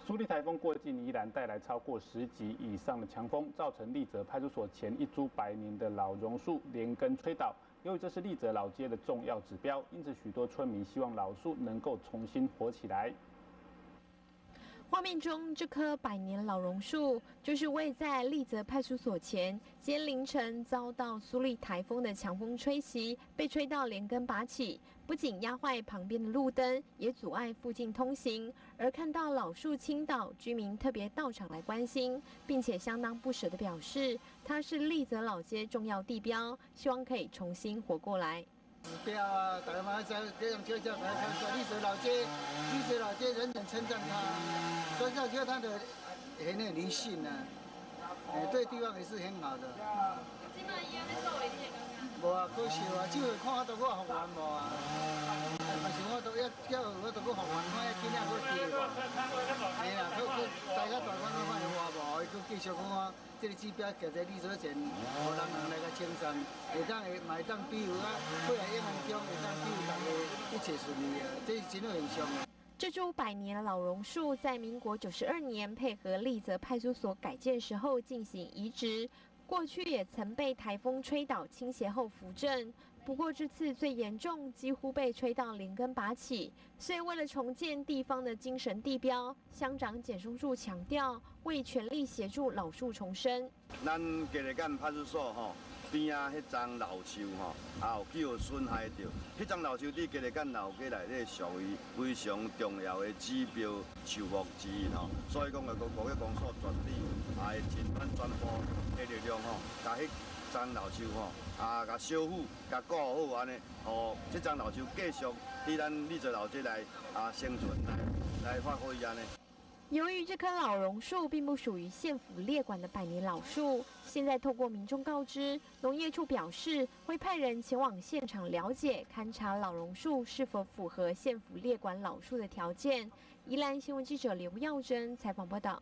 苏力台风过境宜兰，带来超过10级以上的强风，造成立泽派出所前一株100年的老榕树连根吹倒。由于这是立泽老街的重要指标，因此许多村民希望老树能够重新活起来。 画面中这棵100年老榕树，就是位在立泽派出所前，今天凌晨遭到苏力台风的强风吹袭，被吹到连根拔起，不仅压坏旁边的路灯，也阻碍附近通行。而看到老树倾倒，居民特别到场来关心，并且相当不舍地表示，它是立泽老街重要地标，希望可以重新活过来。 指标啊，大家嘛在这样就叫大家看说，立泽老街人人称赞它，所以这就它的很有灵性啊，对地方也是很好的。今麦伊安尼做的，你会感觉？无啊，可惜啊，只会看到我复原无啊，但是我都要我都复原，看今仔佫记无。哎啦，大家大观看看有活无？佫继续看看。 这个指标徛在立泽前，互人来个称赞，会当比如啊，过来永安中会当比如大家一切顺利啊，这是真有现象啊。这株100年老榕树在民国92年配合立泽派出所改建时候进行移植，过去也曾被台风吹倒倾斜后扶正。 不过这次最严重，几乎被吹到连根拔起。所以为了重建地方的精神地标，乡长简松柱强调，会全力协助老树重生。咱嘉义港派出所边啊，迄丛老树也有损害到。迄丛老树伫嘉义港老街内底属于非常重要的指标树木之一所以讲个国家公所全力会尽咱全部的力量甲迄 丛老树甲修复、甲顾好安尼，这丛老树继续伫咱立泽老街来生存来发挥安尼。 由于这棵老榕树并不属于县府列管的100年老树，现在透过民众告知，农业处表示会派人前往现场了解、勘察老榕树是否符合县府列管老树的条件。宜兰新闻记者刘耀珍采访报道。